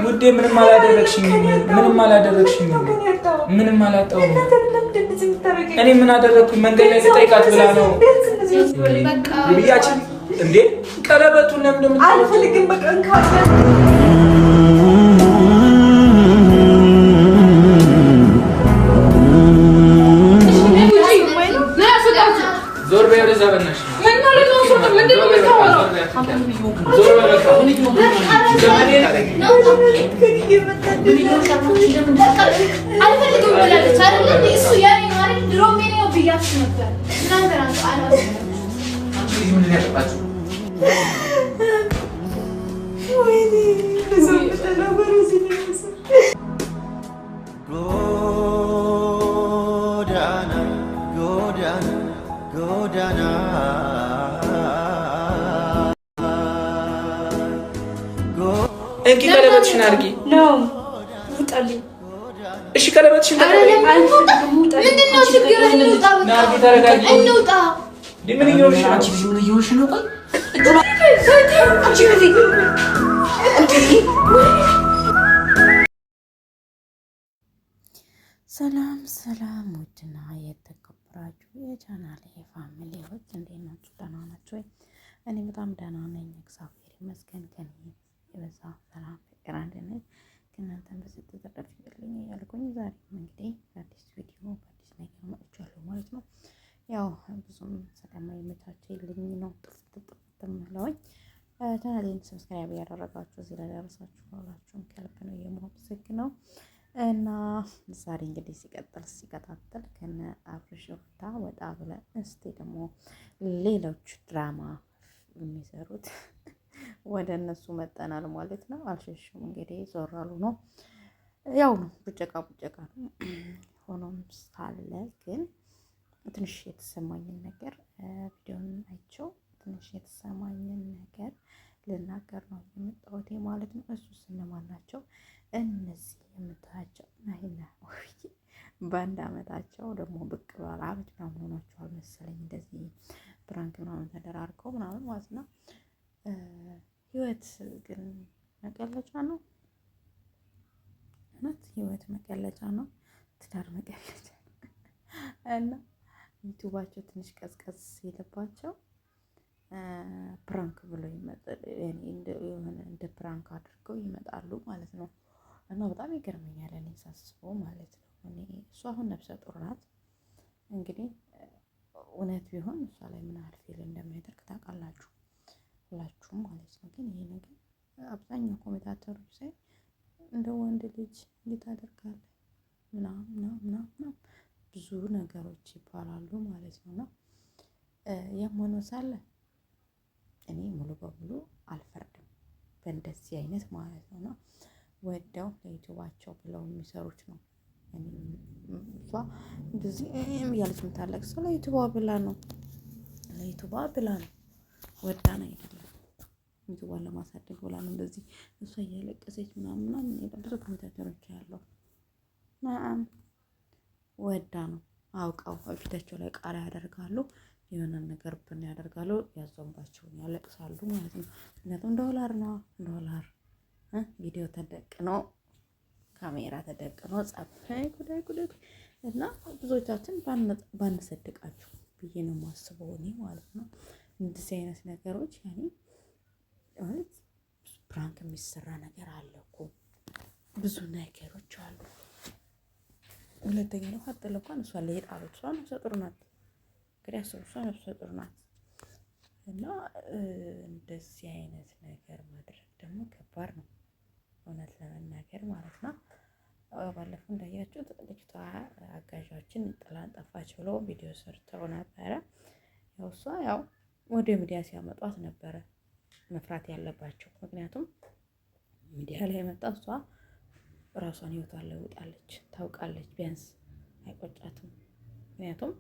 ውዴ ምንም አላደረግሽኝም። ምንም አላጣሁም። እኔ ምን አደረግኩኝ? መንገድ ላይ ልጠይቃት ብላ ነው ብያችን እንዴ? ቀለበቱን ለምን አልፈልግም። በቃ ዞር በይ ወደዛ በእናትሽ። ምን ማለት ነው? ምንድን ነው የምታወራው? ዞር በይ በቃ። አልፈልግም ብላለች አይደል? እሱ ያኔ ማለት ድሮም የኔው ብያችሁ ነበር። እናንተ ናችሁ አላችሁ። ምን ያጠፋችሁ? ወይኔ ብዙ ተናበሩ ሲነሳ ጎዳና እንኪ ቀለበትሽን አድርጊ ነው ውጣልኝ። እሺ ቀለበትሽን ተቀበይ። ምንድን ነው ችግር? እንውጣ በቃ ተረጋጊ። እንውጣ። ምን እየሆንሽ ነው? አንቺ ምን እየሆንሽ ነው? ሰላም ሰላም፣ ውድና የተከበራችሁ የቻናሌ ፋሚሊዎች እንዴት ናችሁ? ደህና ናችሁ ወይ? እኔ በጣም ደህና ነኝ፣ እግዚአብሔር ይመስገን። ከኔ የበዛ ሰላም ፍቅር አንድነት ከእናንተም በስጥ ተደርፍልኝ እያልኩኝ ዛሬ እንግዲህ በአዲስ ቪዲዮ በአዲስ ነገር መጥቻለሁ ማለት ነው። ያው ብዙም ስለማይመቻችልኝ ነው ጥፍት የምለውኝ። ቻናሌን ሰብስክራይብ ያደረጋችሁ እዚህ ላይ ደረሳችሁ ሁላችሁም ከልብ ነው የማመሰግነው። እና ዛሬ እንግዲህ ሲቀጣጠል ከነ አብርሽ ሩታ ወጣ ብለን እስቲ ደግሞ ሌሎች ድራማ የሚሰሩት ወደ እነሱ መጠናል ማለት ነው። አልሸሹም እንግዲህ ዞር አሉ ነው ያው ነው ቡጨቃ ነው። ሆኖም ሳለ ግን ትንሽ የተሰማኝን ነገር ቪዲዮን አይቼው ትንሽ የተሰማኝን ነገር ልናገር ነው የመጣሁት ማለት ነው። እሱ እነማን ናቸው? እነዚህ የምታያቸው ናይና በአንድ አመታቸው ደግሞ ብቅ ብሏል። አመት ምናምን ሆኗቸዋል መሰለኝ እንደዚህ ፕራንክ ምናምን ተደራርገው ምናምን ማለት ነው። ህይወት ግን መቀለጫ ነው። እውነት ህይወት መቀለጫ ነው። ትዳር መቀለጫ እና ዩቲዩባቸው ትንሽ ቀዝቀዝ ሲልባቸው ፕራንክ ብሎ ይመጣል። እንደ ፕራንክ አድርገው ይመጣሉ ማለት ነው። እና በጣም ይገርመኛል እኔ ሳስበው ማለት ነው። እሷ አሁን ነፍሰ ጡር ናት። እንግዲህ እውነት ቢሆን እሷ ላይ ምን ያህል ፊል እንደሚያደርግ ታውቃላችሁ ሁላችሁም ማለት ነው። ግን ይሄ ነገር አብዛኛው ኮሜንታተሮች ሳይ እንደ ወንድ ልጅ እንዴት አደርጋለህ ምናምን ብዙ ነገሮች ይባላሉ ማለት ነው። እና ያም ሆኖ ሳለ እኔ ሙሉ በሙሉ አልፈርድም በእንደዚህ አይነት ማለት ነው። ወደው ለዩቲዩባቸው ብለው የሚሰሩት ነው። እሷ እንደዚህ ያለች የምታለቅሰው ለዩቲዩባ ብላ ነው። ወዳን አይደለም ዩቲዩባን ለማሳደግ ብላ ነው እንደዚህ እሷ እያለቀሰች ምናምን ብዙ ኮሜንታተሮች ያለው ወዳ ነው። አውቀው ፊታቸው ላይ ቃሪያ ያደርጋሉ፣ የሆነ ነገር ብን ያደርጋሉ፣ ያዘንባቸውን ያለቅሳሉ ማለት ነው። ምክንያቱም ዶላር ነው ቪዲዮ ተደቅኖ ካሜራ ተደቅኖ ጸባይ ጉዳይ እና ብዙዎቻችን ባንሰድቃችሁ ብዬ ነው የማስበው እኔ ማለት ነው። እንደዚህ አይነት ነገሮች ያኔ ማለት ፕራንክ የሚሰራ ነገር አለ እኮ ብዙ ነገሮች አሉ። ሁለተኛ ነው ሀጥል እንኳን እሷ ለየጣሉት እሷ ነፍሰ ጡር ናት። እንግዲህ እሷ ነፍሰ ጡር ናት እና እንደዚህ አይነት ነገር ማድረግ ደግሞ ከባድ ነው እውነት ለመናገር ማለት ነው። ባለፈው እንዳያችሁት ልጅቷ አጋዣችን ጥላን ጠፋች ብሎ ቪዲዮ ሰርተው ነበረ። ያው እሷ ያው ወደ ሚዲያ ሲያመጧት ነበረ መፍራት ያለባቸው። ምክንያቱም ሚዲያ ላይ መጣ እሷ ራሷን ህይወቷን ለውጣለች ታውቃለች። ቢያንስ አይቆጫትም። ምክንያቱም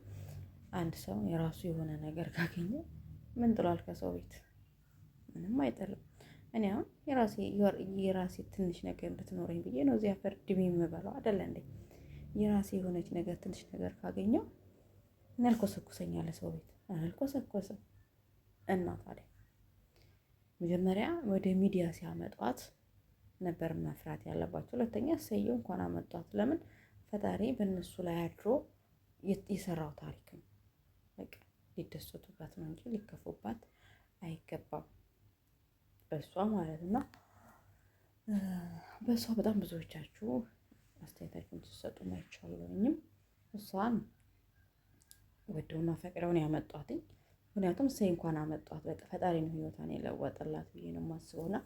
አንድ ሰው የራሱ የሆነ ነገር ካገኘ ምን ጥሏል ከሰው ቤት? ምንም አይጥልም። እኔ አሁን የራሴ ትንሽ ነገር እንድትኖረኝ ብዬ ነው እዚያ ፈርድሜ የምበላው አይደለ እንዴ? የራሴ የሆነች ነገር ትንሽ ነገር ካገኘው እናልኮሰኩሰኛለ ሰው ቤት አልኮሰኮሰም። እና ታዲያ መጀመሪያ ወደ ሚዲያ ሲያመጧት ነበር መፍራት ያለባቸው። ሁለተኛ እሰየው እንኳን አመጧት። ለምን ፈጣሪ በእነሱ ላይ አድሮ የሰራው ታሪክ ነው። በቃ ሊደሰቱባት ነው እንጂ ሊከፉባት አይገባም። በእሷ ማለት እና በእሷ በጣም ብዙዎቻችሁ አስተያየታችሁን ትሰጡ አይቻለሁኝም። እሷን ወደውና ፈቅደውን ያመጧትኝ። ምክንያቱም እሰይ እንኳን አመጧት። በቃ ፈጣሪ ነው ህይወቷን የለወጠላት ብዬ ነው የማስበው። እና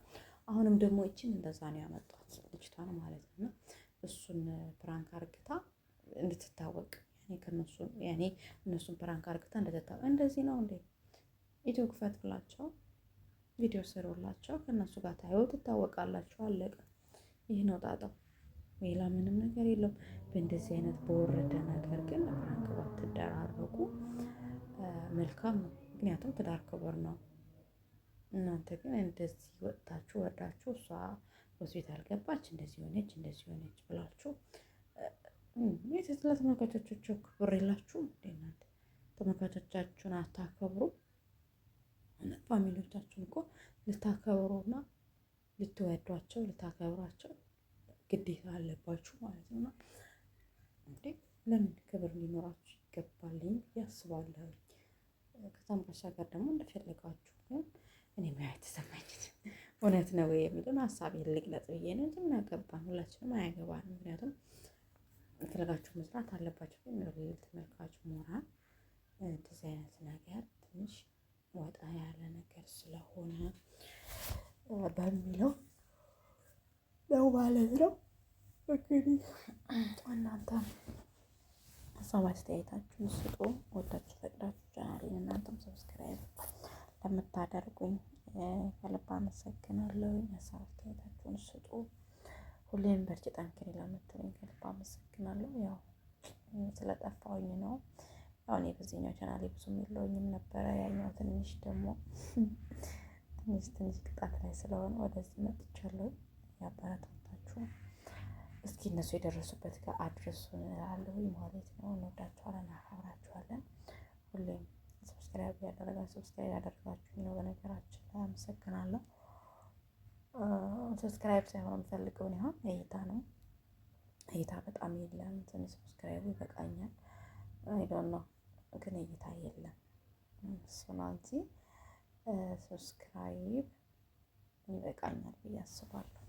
አሁንም ደግሞ እቺን እንደዛ ነው ያመጧት ልጅቷን ማለት ነው። እሱን ፕራንክ አርግታ እንድትታወቅ ከነሱ እነሱን ፕራንክ አርግታ እንድትታወቅ። እንደዚህ ነው እንዴ? ኢትዮ ክፈትላቸው፣ ቪዲዮ ስሩላቸው፣ ከእነሱ ጋር ታዩ ትታወቃላችሁ። አለቀ። ይህ ነው ጣጣው። ሌላ ምንም ነገር የለውም። በእንደዚህ አይነት በወረደ ነገር ግን ፕራንክ ባትደራረጉ መልካም ነው። ምክንያቱም ትዳር ክብር ነው። እናንተ ግን እንደዚህ ወጥታችሁ ወርዳችሁ እሷ ሆስፒታል ገባች እንደዚህ ሆነች ብላችሁ ለተመልካቾቻችሁ ክብር የላችሁም። እናንተ ተመልካቾቻችሁን አታከብሩ። ፋሚሊዎቻችሁን እኮ ልታከብሩና ልትወዷቸው ልታከብሯቸው ግዴታ አለባችሁ ማለት ነው። እንዴ ለምን ክብር ሊኖራችሁ ይገባልኝ ያስባለሁ። ከዛም ባሻገር ደግሞ እንደፈለጋችሁ ግን እኔ ማየት ተሰማኝት እውነት ነው የሚለውን ሀሳብ ልግለጽ ብዬ ነው እንጂ ምን አገባን? ሁላችንም አያገባንም። ምክንያቱም ፈለጋችሁ መስራት አለባችሁ። ግን ተመልካቹ ሞራል እንደዚህ አይነት ነገር ትንሽ ወጣ ያለ ነገር ስለሆነ በሚለው ነው ማለት ነው። እንግዲህ እናንተ ሀሳብ አስተያየታችሁን ስጡ። ወዳችሁ ፈቅዳችሁ ቻናሌን እናንተም ሰብስክራይብ ለምታደርጉኝ ከልብ አመሰግናለሁ። ሀሳብ አስተያየታችሁን ስጡ። ሁሌም በርቺ ጠንክሪ ለምትሉኝ ከልብ አመሰግናለሁ። ያው ስለጠፋሁኝ ነው። ያው እኔ በዚህኛው ቻናሌ ብዙም የለውኝም ነበረ። ያኛው ትንሽ ደግሞ ትንሽ ቅጣት ላይ ስለሆነ ወደዚህ መጥቻለሁ። ያበረታታችሁ እስኪ እነሱ የደረሱበት ጋር አድርሱን እላለሁ ማለት ነው። እንወዳችኋለን፣ እናከብራችኋለን። ሁሌም ሰብስክራይብ ያደረጋችሁ ነው። በነገራችን ላይ አመሰግናለሁ። ሰብስክራይብ ሳይሆን የምፈልገው ነው እይታ ነው። እይታ በጣም የለም። ትንሽ ሰብስክራይቡ ይበቃኛል። አይዶን ነው ግን እይታ የለም። እሱን አንቺ ሰብስክራይብ ይበቃኛል ብዬ አስባለሁ።